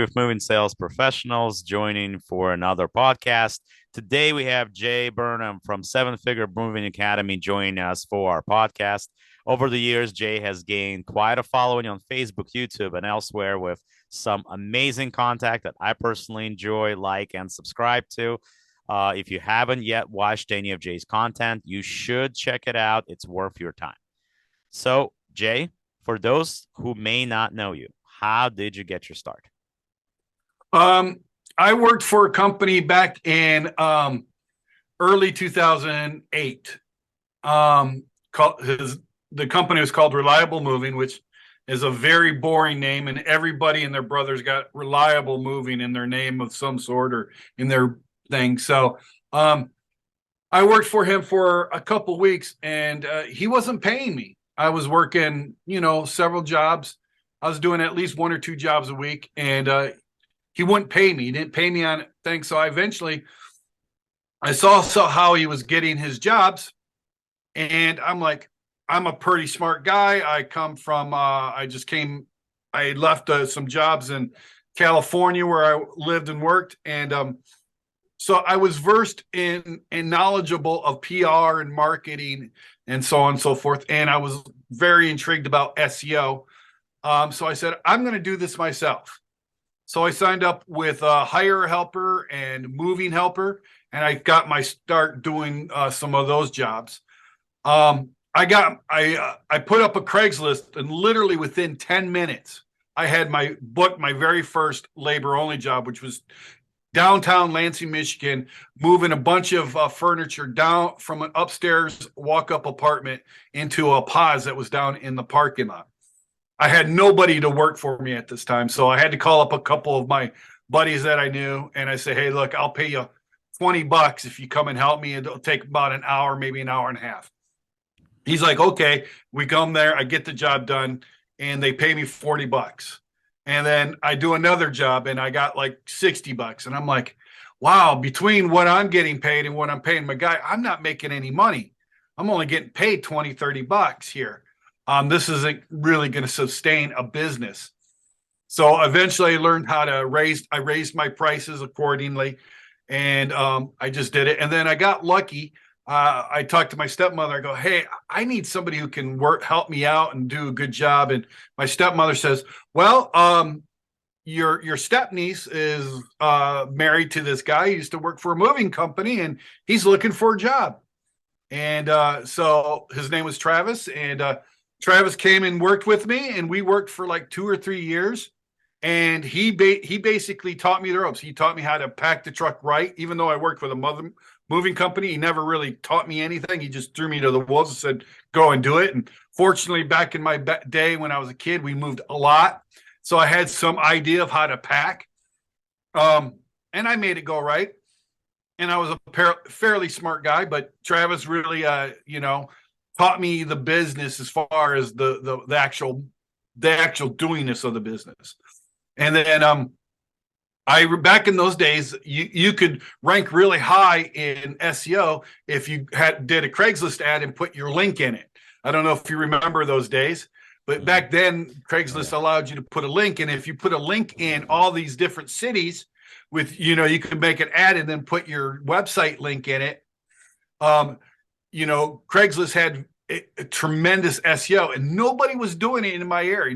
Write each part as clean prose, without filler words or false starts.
with moving sales professionals joining for another podcast. Today we have Jae Burnham from Seven Figure Moving Academy joining us for our podcast. Over the years, Jae has gained quite a following on Facebook, YouTube, and elsewhere with some amazing content that I personally enjoy, like, and subscribe to. If you haven't yet watched any of Jae's content, you should check it out. It's worth your time. So, Jae, for those who may not know you, how did you get your start? Um, I worked for a company back in early 2008. The company was called Reliable Moving, which is a very boring name, and everybody and their brothers got Reliable Moving in their name of some sort or in their thing. So I worked for him for a couple weeks, and he wasn't paying me. I was working, several jobs. I was doing at least one or two jobs a week, and he wouldn't pay me. He didn't pay me on things. So I saw how he was getting his jobs, and I'm like, I'm a pretty smart guy. I left some jobs in California where I lived and worked, and so I was versed in and knowledgeable of PR and marketing and so on and so forth. And I was very intrigued about SEO. So I said, I'm going to do this myself. So I signed up with a hire helper and moving helper, and I got my start doing some of those jobs. I put up a Craigslist, and literally within 10 minutes, I had my very first labor only job, which was downtown Lansing, Michigan, moving a bunch of furniture down from an upstairs walk-up apartment into a pause that was down in the parking lot. I had nobody to work for me at this time, so I had to call up a couple of my buddies that I knew, and I say, hey, look, I'll pay you $20 if you come and help me. It'll take about an hour, maybe an hour and a half. He's like, okay. We come there, I get the job done, and they pay me $40. And then I do another job, and I got like $60. And I'm like, wow, between what I'm getting paid and what I'm paying my guy, I'm not making any money. I'm only getting paid $20-$30 here. This isn't really going to sustain a business. So eventually I learned how to raised my prices accordingly. And I just did it. And then I got lucky. I talked to my stepmother. I go, hey, I need somebody who can help me out and do a good job. And my stepmother says, well, your stepniece is married to this guy. He used to work for a moving company, and he's looking for a job. And so his name was Travis, and Travis came and worked with me, and we worked for like 2 or 3 years. And he basically taught me the ropes. He taught me how to pack the truck right, even though I worked with a moving company. He never really taught me anything. He just threw me to the wolves and said, go and do it. And fortunately, back in my day when I was a kid, we moved a lot. So I had some idea of how to pack. And I made it go right. And I was a fairly smart guy, but Travis really, taught me the business as far as the actual doingness of the business. And then back in those days, you could rank really high in SEO if you did a Craigslist ad and put your link in it. I don't know if you remember those days, but back then Craigslist allowed you to put a link, and if you put a link in all these different cities with, you could make an ad and then put your website link in it. Craigslist had a tremendous SEO, and nobody was doing it in my area.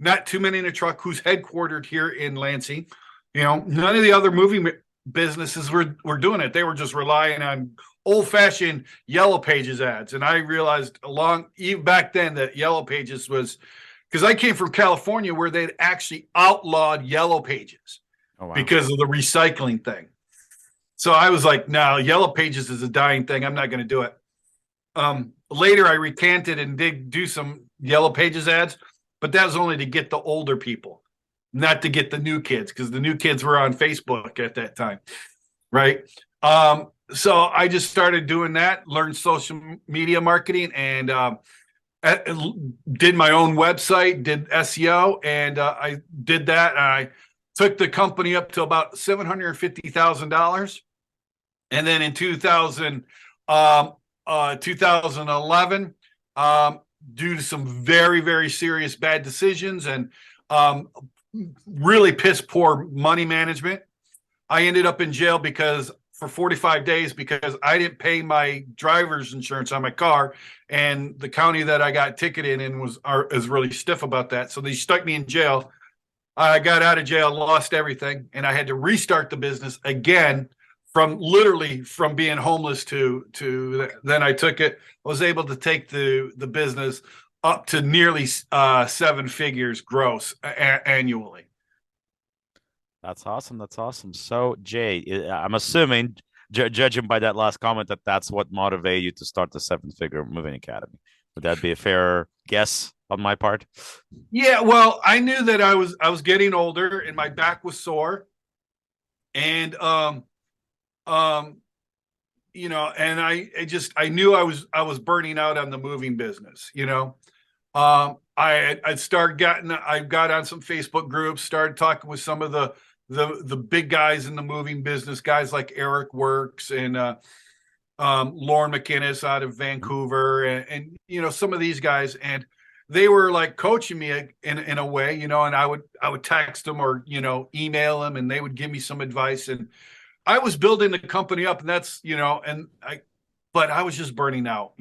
Not Too Many in a Truck, who's headquartered here in Lansing. None of the other moving businesses were doing it. They were just relying on old-fashioned Yellow Pages ads. And I realized even back then that Yellow Pages was, because I came from California where they'd actually outlawed Yellow Pages. Oh, wow. Because of the recycling thing. So I was like, no, Yellow Pages is a dying thing. I'm not going to do it. Later, I recanted and did do some Yellow Pages ads, but that was only to get the older people, not to get the new kids, because the new kids were on Facebook at that time, right? So I just started doing that, learned social media marketing, and did my own website, did SEO, and I did that. And I took the company up to about $750,000. And then in 2011, due to some very, very serious bad decisions and really piss poor money management. I ended up in jail because for 45 days because I didn't pay my driver's insurance on my car, and the county that I got ticketed in is really stiff about that. So they stuck me in jail. I got out of jail, lost everything, and I had to restart the business again from literally from being homeless to then I took it. I was able to take the business up to nearly 7 figures gross annually. That's awesome. That's awesome. So, Jay, I'm assuming, judging by that last comment, that that's what motivated you to start the Seven Figure Moving Academy. Would that be a fair guess on my part? Yeah, well, I knew that I was getting older and my back was sore, and um and I knew I was burning out on the moving business. I got on some Facebook groups, started talking with some of the big guys in the moving business, guys like Eric Works and Lauren McInnes out of Vancouver, and some of these guys, and they were like coaching me in a way, and I would text them or email them, and they would give me some advice, and I was building the company up, and that's but I was just burning out.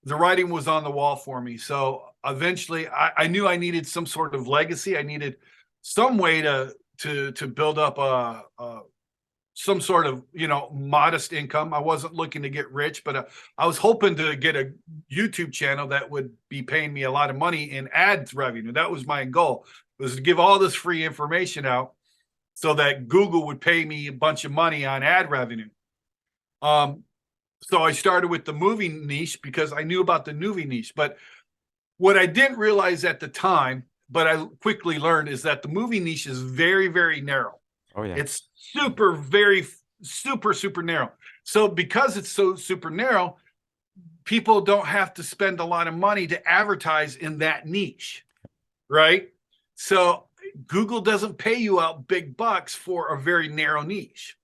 The writing was on the wall for me, so eventually I knew I needed some sort of legacy. I needed some way to build up some sort of modest income. I wasn't looking to get rich, but I was hoping to get a YouTube channel that would be paying me a lot of money in ads revenue. That was my goal, was to give all this free information out so that Google would pay me a bunch of money on ad revenue. So I started with the movie niche because I knew about the movie niche. But what I didn't realize at the time, but I quickly learned, is that the movie niche is very, very narrow. Oh yeah. It's very super narrow. So because it's so super narrow, people don't have to spend a lot of money to advertise in that niche, right? So Google doesn't pay you out big bucks for a very narrow niche.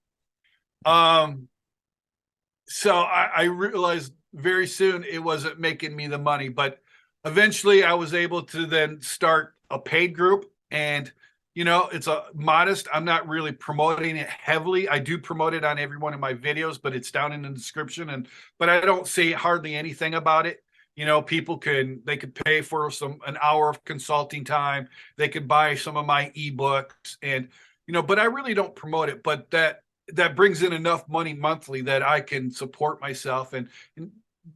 So I realized very soon it wasn't making me the money, but eventually I was able to then start a paid group, and it's a modest. I'm not really promoting it heavily. I do promote it on every one of my videos, but it's down in the description, but I don't say hardly anything about it. People they could pay for an hour of consulting time. They could buy some of my ebooks, and but I really don't promote it. But that brings in enough money monthly that I can support myself and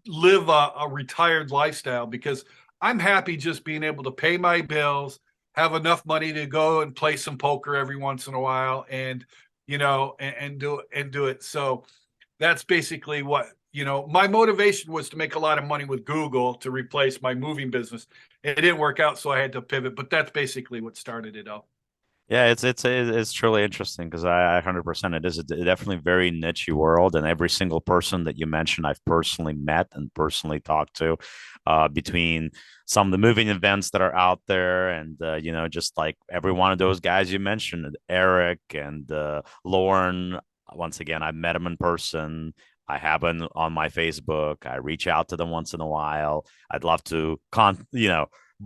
live a retired lifestyle, because I'm happy just being able to pay my bills, have enough money to go and play some poker every once in a while, and do it. So that's basically what my motivation was, to make a lot of money with Google to replace my moving business. It didn't work out, so I had to pivot, but that's basically what started it up. Yeah, it's truly interesting because I 100%, it is a definitely very niche world, and every single person that you mentioned I've personally met and personally talked to, between some of the moving events that are out there, and just like every one of those guys you mentioned, Eric and Lauren. Once again, I met them in person. I have them on my Facebook. I reach out to them once in a while. I'd love to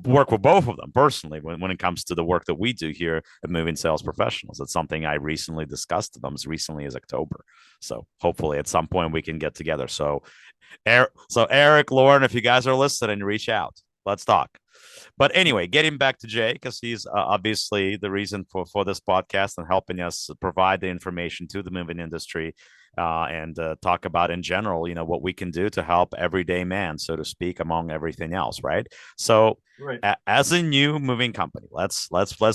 work with both of them personally when it comes to the work that we do here at Moving Sales Professionals. It's something I recently discussed with them as recently as October. So hopefully at some point we can get together. So Eric, Lauren, if you guys are listening, reach out. Let's talk. But anyway, getting back to Jay, because he's obviously the reason for this podcast and helping us provide the information to the moving industry, and talk about in general, what we can do to help everyday man, so to speak, among everything else, right? So, Right. as a new moving company, let's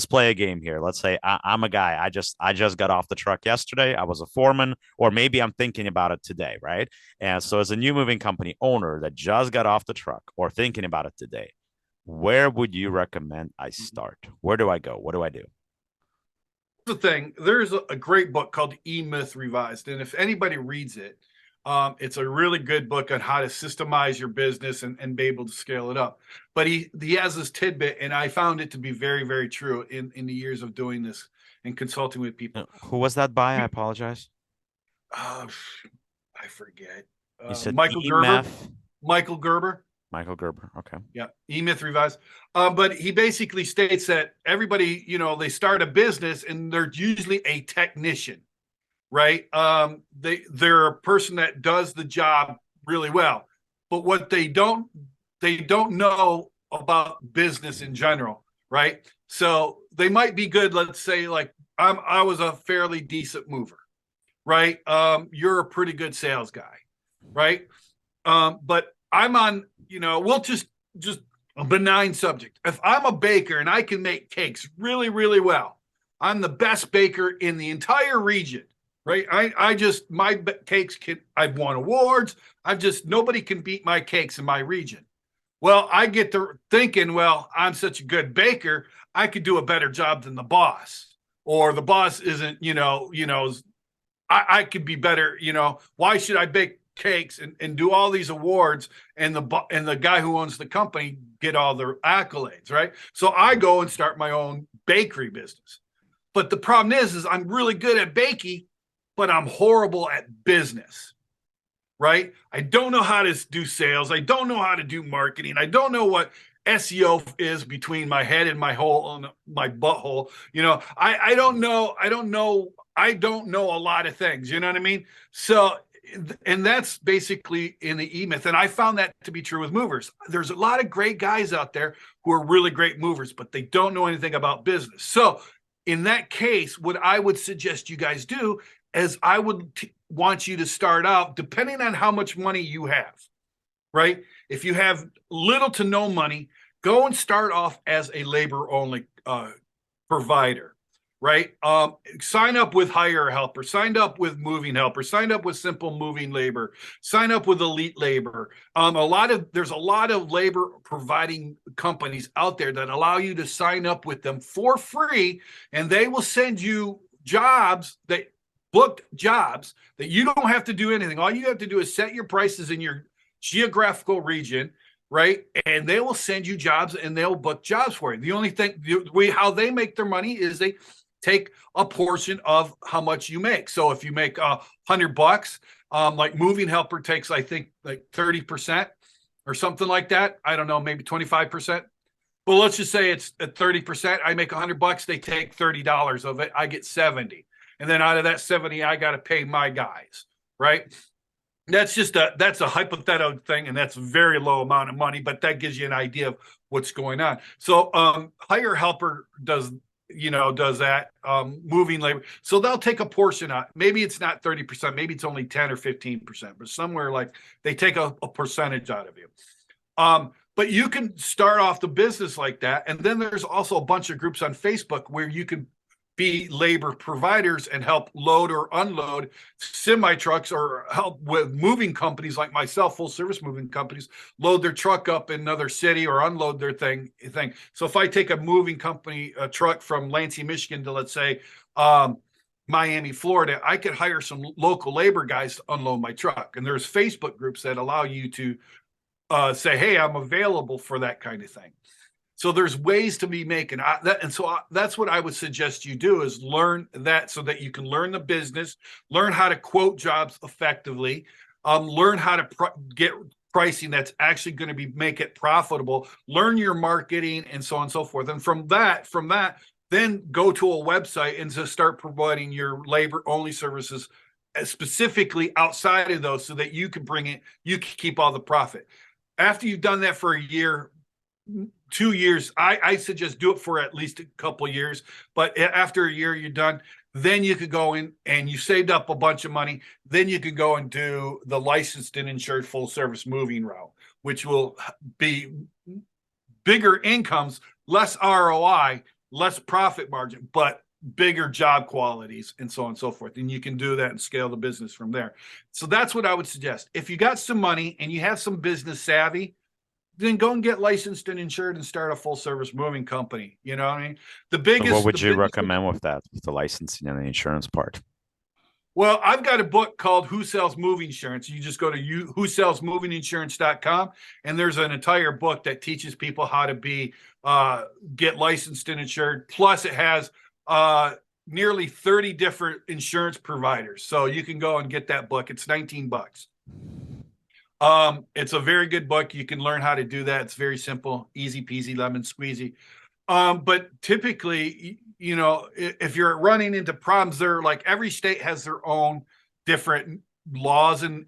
play a game here. Let's say I'm a guy. I just got off the truck yesterday. I was a foreman, or maybe I'm thinking about it today, right? And so, as a new moving company owner that just got off the truck or thinking about it today, where would you recommend I start? Where do I go? What do I do? The thing, there's a great book called E-Myth Revised, and if anybody reads it, it's a really good book on how to systemize your business and be able to scale it up. But he has this tidbit, and I found it to be very, very true in the years of doing this and consulting with people. Who was that by? I apologize. uh, I forget. You said Michael Gerber. EMF. Michael Gerber. Michael Gerber. Okay. Yeah, E-Myth Revised. But he basically states that everybody, they start a business and they're usually a technician, right? They're a person that does the job really well, but what they don't know about business in general, right? So they might be good. Let's say like I was a fairly decent mover, right? You're a pretty good sales guy, right? But I'm on, we'll just a benign subject. If I'm a baker and I can make cakes really, really well, I'm the best baker in the entire region, right? I just my cakes can. I've won awards. Nobody can beat my cakes in my region. Well, I get to thinking, well, I'm such a good baker, I could do a better job than the boss, or the boss isn't, I could be better. Why should I bake cakes and do all these awards and the guy who owns the company get all the accolades, right? So I go and start my own bakery business. But the problem is I'm really good at baking, but I'm horrible at business, right? I don't know how to do sales. I don't know how to do marketing. I don't know what SEO is between my head and my butthole. I don't know. I don't know a lot of things. You know what I mean? So, and that's basically in the E-Myth. And I found that to be true with movers. There's a lot of great guys out there who are really great movers, but they don't know anything about business. So in that case, what I would suggest you guys do is I would want you to start out, depending on how much money you have, right? If you have little to no money, go and start off as a labor-only provider, right? Sign up with Hire a Helper, sign up with Moving Helper, sign up with Simple Moving Labor, sign up with Elite Labor. There's a lot of labor providing companies out there that allow you to sign up with them for free, and they will send you booked jobs that you don't have to do anything. All you have to do is set your prices in your geographical region, right? And they will send you jobs and they'll book jobs for you. The only thing, how they make their money is they take a portion of how much you make. So if you make $100, like Moving Helper takes, I think, like 30% or something like that. I don't know, maybe 25%. But let's just say it's at 30%. I make $100. They take $30 of it. I get 70. And then out of that 70, I got to pay my guys, right? That's a hypothetical thing, and that's a very low amount of money, but that gives you an idea of what's going on. So Hire Helper does that moving labor. So they'll take a portion out. Maybe it's not 30%, maybe it's only 10 or 15%, but somewhere like they take a percentage out of you. But you can start off the business like that. And then there's also a bunch of groups on Facebook where you can be labor providers and help load or unload semi trucks, or help with moving companies like myself, full service moving companies, load their truck up in another city or unload their thing. So if I take a moving company, a truck from Lansing, Michigan to, let's say, Miami, Florida, I could hire some local labor guys to unload my truck. And there's Facebook groups that allow you to say, hey, I'm available for that kind of thing. So there's ways to be making that. And so that's what I would suggest you do, is learn that so that you can learn the business, learn how to quote jobs effectively, learn how to get pricing that's actually going to make it profitable, learn your marketing, and so on and so forth. And from that, then go to a website and just start providing your labor only services specifically outside of those, so that you can keep all the profit. After you've done that for a year, 2 years, I suggest do it for at least a couple of years. But after a year, you're done. Then you could go in and you saved up a bunch of money. Then you could go and do the licensed and insured full service moving route, which will be bigger incomes, less ROI, less profit margin, but bigger job qualities, and so on and so forth. And you can do that and scale the business from there. So that's what I would suggest. If you got some money and you have some business savvy, then go and get licensed and insured and start a full service moving company. You know what I mean? So what would you recommend with that, with the licensing and the insurance part? Well, I've got a book called Who Sells Moving Insurance. You just go to whosellsmovinginsurance.com, and there's an entire book that teaches people how to get licensed and insured. Plus it has nearly 30 different insurance providers. So you can go and get that book. It's $19. It's a very good book. You can learn how to do that. It's very simple, easy peasy, lemon squeezy. But typically, if you're running into problems, they're like every state has their own different laws and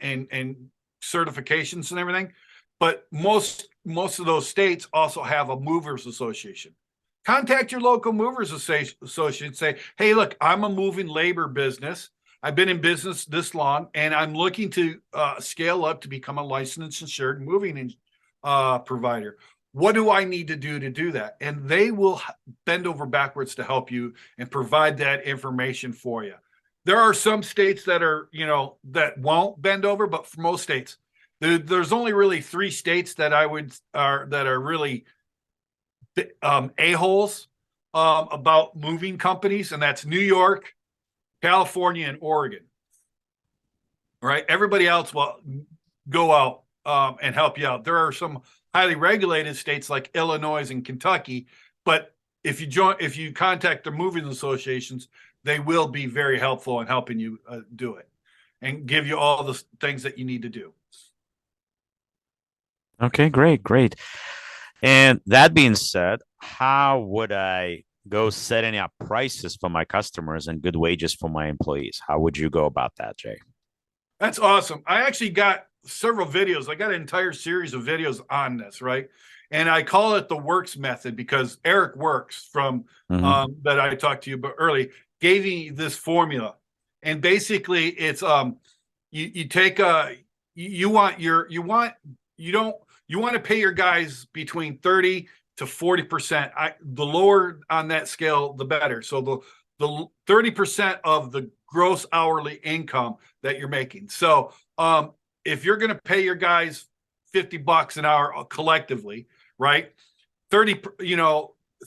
certifications and everything. But most of those states also have a movers association. Contact your local movers association. Say, hey, look, I'm a moving labor business. I've been in business this long, and I'm looking to scale up to become a licensed insured moving provider. What do I need to do that? And they will bend over backwards to help you and provide that information for you. There are some states that that won't bend over, but for most states, there's only really 3 states that are really a-holes about moving companies, and that's New York, California, and Oregon. Right? Everybody else will go out and help you out. There are some highly regulated states like Illinois and Kentucky, but if you contact the moving associations, they will be very helpful in helping you do it and give you all the things that you need to do. Okay, great, great. And that being said, how would I go setting up prices for my customers and good wages for my employees? How would you go about that, Jay? That's awesome. I actually got several videos. I got an entire series of videos on this, right? And I call it the Works method because Eric Works from that I talked to you about early gave me this formula. And basically it's you take you want to pay your guys between 30 to 40%. The lower on that scale, the better. So the 30% of the gross hourly income that you're making. So if you're going to pay your guys $50 an hour collectively, right? 30,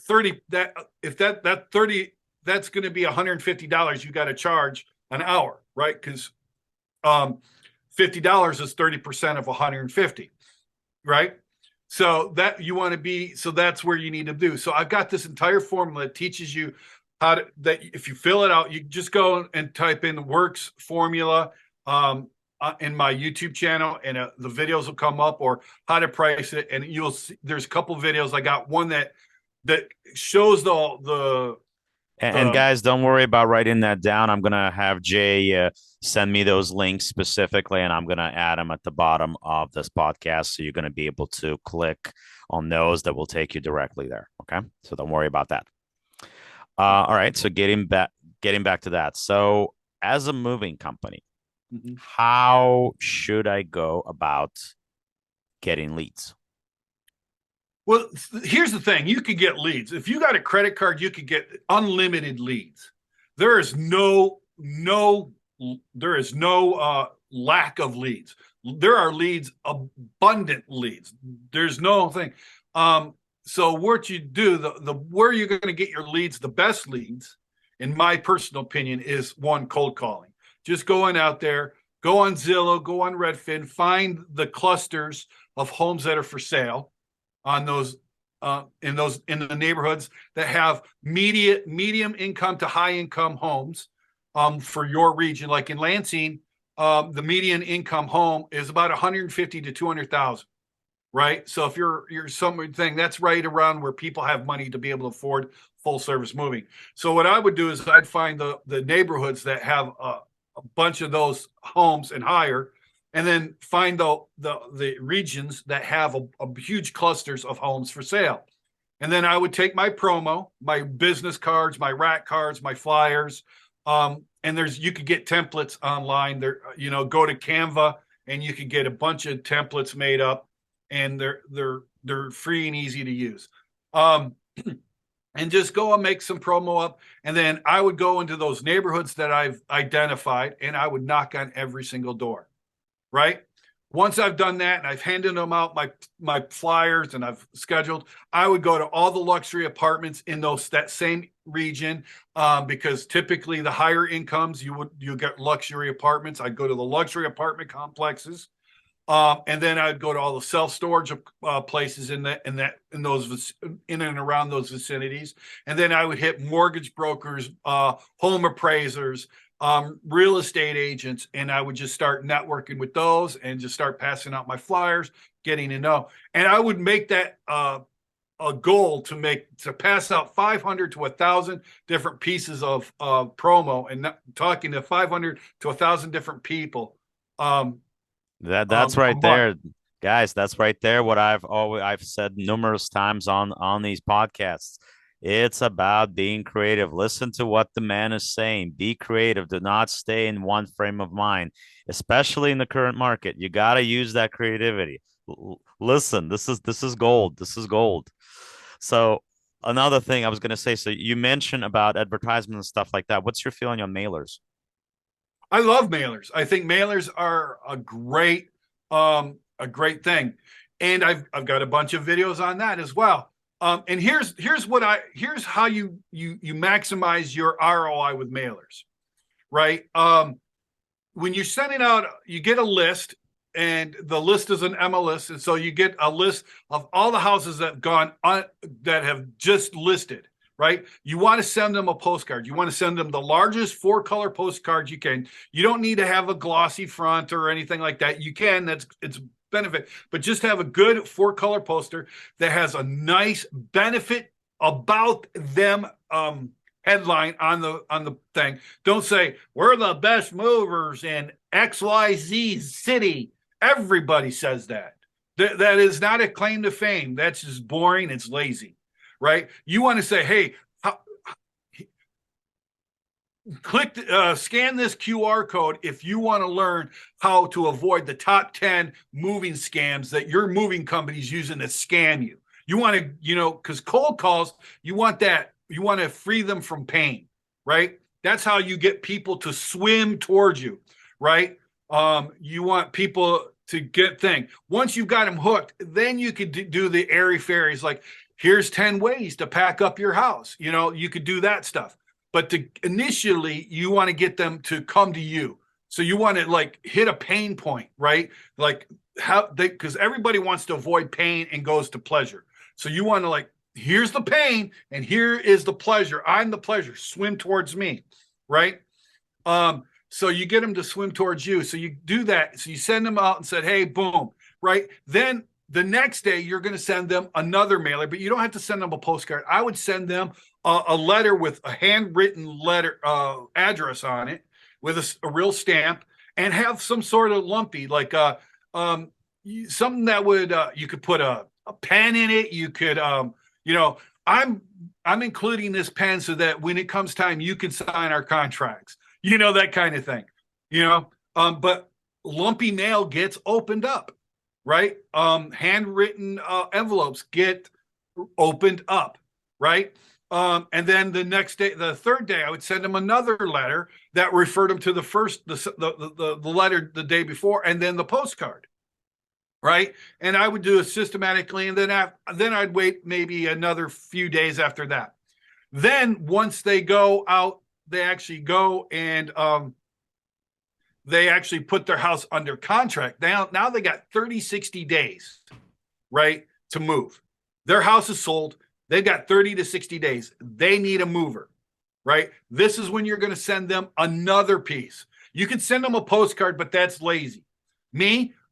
30 that if that 30, that's going to be $150 you got to charge an hour, right? Because $50 is 30% of 150, right? So that's where you need to do. So I've got this entire formula that teaches you how to, that if you fill it out, you just go and type in Works formula in my YouTube channel, and the videos will come up, or how to price it. And you'll see there's a couple videos. I got one that shows and guys, don't worry about writing that down. I'm gonna have Jay send me those links specifically, and I'm gonna add them at the bottom of this podcast, so you're gonna be able to click on those that will take you directly there. Okay, so don't worry about that. All right, so getting back to that. So as a moving company, how should I go about getting leads? Well, here's the thing. You could get leads. If you got a credit card, you could get unlimited leads. There is no lack of leads. There are leads, abundant leads. There's no thing. So what you do, the where you're going to get your leads, the best leads, in my personal opinion, is one, cold calling. Just going out there, go on Zillow, go on Redfin, find the clusters of homes that are for sale on those in the neighborhoods that have medium income to high income homes for your region. Like in Lansing, the median income home is about 150 to 200,000. Right. So if you're something that's right around where people have money to be able to afford full service moving. So what I would do is I'd find the neighborhoods that have a bunch of those homes and higher, and then find the regions that have a huge clusters of homes for sale. And then I would take my promo, my business cards, my rack cards, my flyers, and you could get templates online there. Go to Canva and you could get a bunch of templates made up, and they're free and easy to use. And just go and make some promo up. And then I would go into those neighborhoods that I've identified, and I would knock on every single door, right? Once I've done that and I've handed them out my flyers and I've scheduled, I would go to all the luxury apartments in that same region, because typically the higher incomes, you get luxury apartments. I'd go to the luxury apartment complexes. And then I'd go to all the self-storage places in and around those vicinities. And then I would hit mortgage brokers, home appraisers, real estate agents, and I would just start networking with those and just start passing out my flyers, getting to know. And I would make that a goal to pass out 500 to 1,000 different pieces of promo, and talking to 500 to 1,000 different people. That's right there, guys. That's right there. What I've said numerous times on these podcasts. It's about being creative. Listen to what the man is saying. Be creative. Do not stay in one frame of mind, especially in the current market. You got to use that creativity. Listen, this is gold. This is gold. So another thing I was going to say. So you mentioned about advertisements and stuff like that. What's your feeling on mailers? I love mailers. I think mailers are a great thing, and I've got a bunch of videos on that as well. And here's how you maximize your ROI with mailers, right? When you're sending out, you get a list, and the list is an MLS, and so you get a list of all the houses that have that have just listed. Right? You want to send them a postcard. You want to send them the largest 4-color postcard you can. You don't need to have a glossy front or anything like that. You can, it's benefit, but just have a good 4-color poster that has a nice benefit about them headline on the thing. Don't say we're the best movers in XYZ city. Everybody says that. That is not a claim to fame. That's just boring. It's lazy. Right? You want to say, hey, scan this QR code if you want to learn how to avoid the top 10 moving scams that your moving company is using to scam you. You want to, because cold calls, you want to free them from pain, right? That's how you get people to swim towards you, right? You want people to get things. Once you've got them hooked, then you could do the airy fairies like, here's 10 ways to pack up your house. You could do that stuff. But initially, you want to get them to come to you. So you want to like hit a pain point, right? Like because everybody wants to avoid pain and goes to pleasure. So you want to like, here's the pain and here is the pleasure. I'm the pleasure. Swim towards me, right? So you get them to swim towards you. So you do that. So you send them out and said, hey, boom, right? Then the next day, you're going to send them another mailer, but you don't have to send them a postcard. I would send them a letter with a handwritten letter address on it with a real stamp, and have some sort of lumpy, like something that would you could put a pen in it. You could, I'm including this pen so that when it comes time, you can sign our contracts. That kind of thing. But lumpy mail gets opened up. Right? Handwritten envelopes get opened up, right? And then the third day, I would send them another letter that referred them to the letter the day before, and then the postcard, right? And I would do it systematically, and then I'd wait maybe another few days after that. Then once they go out, they actually go and they actually put their house under contract. Now they got 30, 60 days, right, to move. Their house is sold. They've got 30 to 60 days. They need a mover, right? This is when you're going to send them another piece. You can send them a postcard, but that's lazy.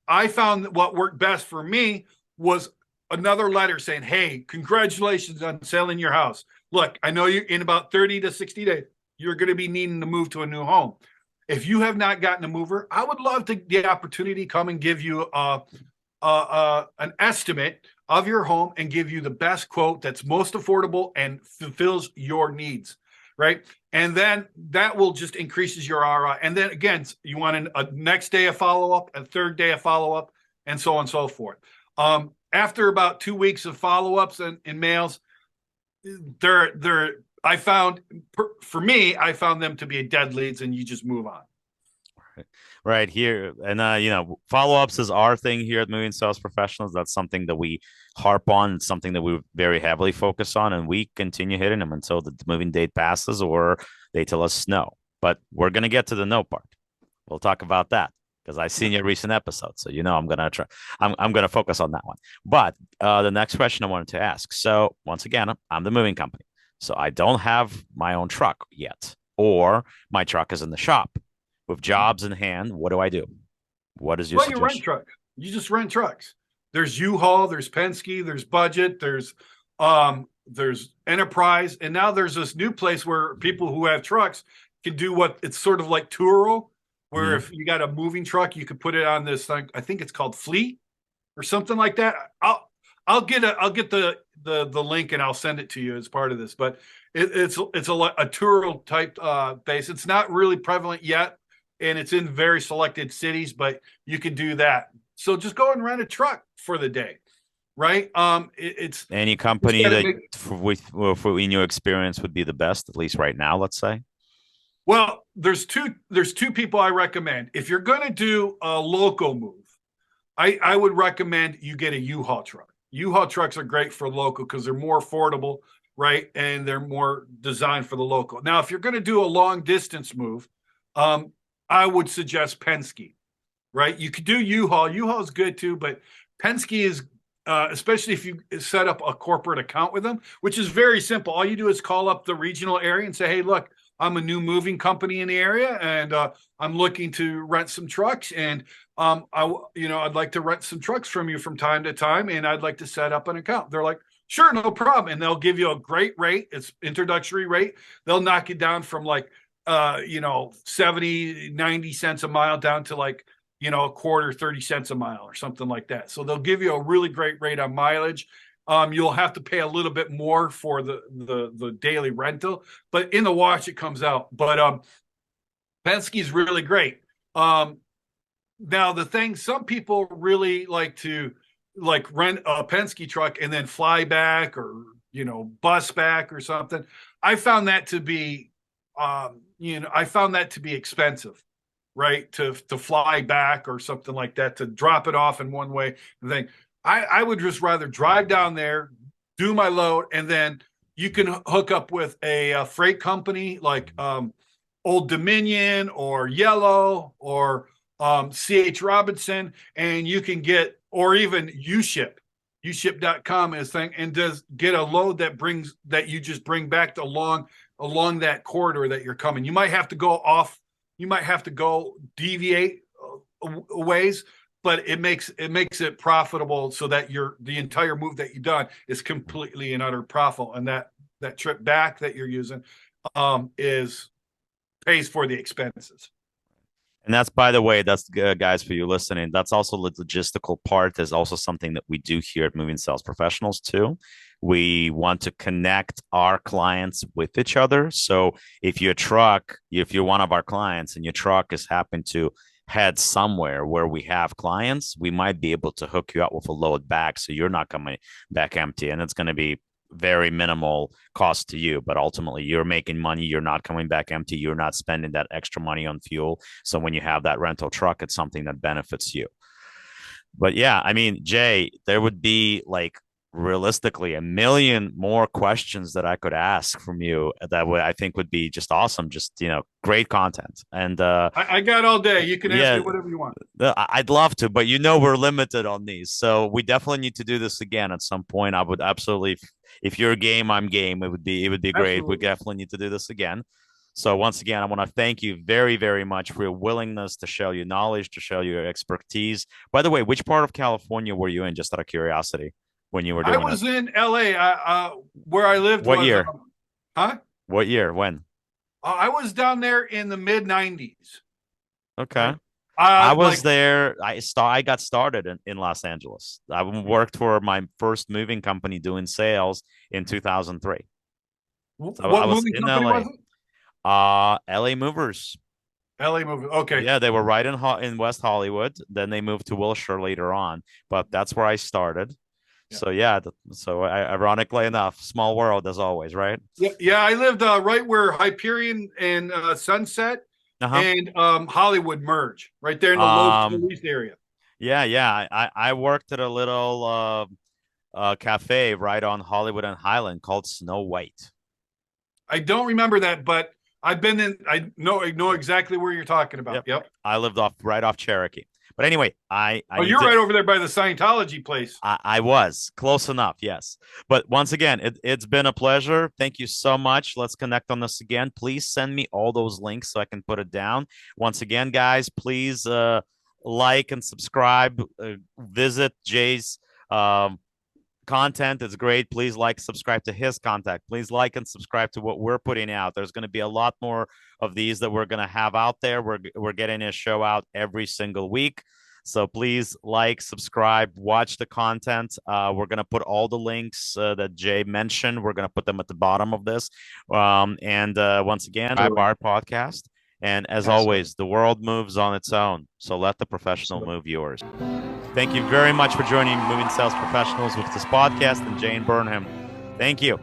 I found that what worked best for me was another letter saying, hey, congratulations on selling your house. Look, I know you're in about 30 to 60 days, you're going to be needing to move to a new home. If you have not gotten a mover, I would love the opportunity to come and give you an estimate of your home and give you the best quote that's most affordable and fulfills your needs, right? And then that will just increases your ROI. And then again, you want a next day of follow-up, a third day of follow-up, and so on and so forth. After about 2 weeks of follow-ups and mails, I found them to be dead leads, and you just move on. Right here. And, follow-ups is our thing here at Moving Sales Professionals. That's something that we harp on. It's something that we very heavily focus on, and we continue hitting them until the moving date passes or they tell us no. But we're going to get to the no part. We'll talk about that because I've seen your recent episode. So, I'm going to try. I'm going to focus on that one. But the next question I wanted to ask. So once again, I'm the moving company. So I don't have my own truck yet. or my truck is in the shop. With jobs in hand, what do I do? What is your Well, you rent suggestion? trucks. You just rent trucks. There's U-Haul, there's Penske, there's Budget, there's Enterprise, and now there's this new place where people who have trucks can do what it's sort of like Turo, where Mm-hmm. if you got a moving truck, you could put it on this thing. I think it's called Fleet or something like that. I'll get the link and I'll send it to you as part of this. But it's a Turo type base. It's not really prevalent yet, and it's in very selected cities, but you can do that. So just go and rent a truck for the day, right? It's Any just company got to that, make. in your experience, would be the best, at least right now, let's say? Well, there's two people I recommend. If you're going to do a local move, I would recommend you get a U-Haul truck. U-Haul trucks are great for local because they're more affordable, right? And they're more designed for the local. Now, if you're going to do a long distance move, um, I would suggest Penske, right? You could do U-Haul. U-Haul is good too, but Penske is, especially if you set up a corporate account with them, which is very simple. All you do is call up the regional area and say, "Hey, look, I'm a new moving company in the area, and I'm looking to rent some trucks, and I'd like to rent some trucks from you from time to time, and I'd like to set up an account." They're like, "Sure, no problem," and they'll give you a great rate. It's introductory rate. They'll knock you down from like 70, 90 cents a mile down to like a quarter, 30 cents a mile or something like that. So they'll give you a really great rate on mileage. You'll have to pay a little bit more for the daily rental, but in the wash it comes out. But Penske is really great. Now the thing, some people really like to rent a Penske truck and then fly back or bus back or something. I found that to be expensive, right? To fly back or something like that, to drop it off in one way and think. I would just rather drive down there, do my load, and then you can hook up with a freight company like Old Dominion or Yellow or CH Robinson, and you can get, or even UShip. UShip.com is thing, and does get a load that you just bring back along that corridor that you're coming. You might have to go off. You might have to go deviate ways, but it makes it profitable so that the entire move that you've done is completely and utter profit, and that trip back that you're using is pays for the expenses. And that's, by the way, that's guys, for you listening. That's also the logistical part. Is also something that we do here at Moving Sales Professionals too. We want to connect our clients with each other. So if you're one of our clients and your truck is happen to head somewhere where we have clients, we might be able to hook you up with a load back, so you're not coming back empty, and it's going to be very minimal cost to you, but ultimately you're making money. You're not coming back empty. You're not spending that extra money on fuel. So when you have that rental truck, it's something that benefits you. But yeah, I mean, Jae, there would be like realistically a million more questions that I could ask from you that would, I think, would be just awesome. Just, great content. And I got all day. You can ask yeah, me whatever you want. I'd love to, but we're limited on these. So we definitely need to do this again at some point. I would absolutely, if you're game, I'm game. It would be great. We Absolutely. definitely need to do this again. So once again, I want to thank you very, very much for your willingness to share your knowledge, to share your expertise. By the way, which part of California were you in, just out of curiosity, when you were I doing it? was in LA. Where I lived What was, year? huh? What year? When? I was down there in the mid '90s. Okay. Right. I was Like, there. I got started in Los Angeles. I worked for my first moving company doing sales in 2003. So I what was movie in company LA. was it? LA Movers. LA movie. Okay. Yeah, they were right in West Hollywood. Then they moved to Wilshire later on, but that's where I started. Yeah. So yeah, ironically enough, small world as always, right? Yeah. Yeah. I lived right where Hyperion and Sunset Uh-huh. and Hollywood merge, right there in the Los Um, Feliz area. yeah. I worked at a little cafe right on Hollywood and Highland called Snow White. I don't remember that, but I've been in. I know exactly where you're talking about. Yep. Yep. I lived right off Cherokee. But anyway, Oh, you're right over there by the Scientology place. I was close enough, yes. But once again, it's been a pleasure. Thank you so much. Let's connect on this again. Please send me all those links so I can put it down. Once again, guys, please like and subscribe. Visit Jae's content. It's great. Please like, subscribe to his content. Please like and subscribe to what we're putting out. There's going to be a lot more of these that we're going to have out there. We're getting a show out every single week. So please like, subscribe, watch the content. We're going to put all the links that Jae mentioned. We're going to put them at the bottom of this. And once again, our podcast. And as always, the world moves on its own. So let the professional move yours. Thank you very much for joining Moving Sales Professionals with this podcast and Jae Burnham. Thank you.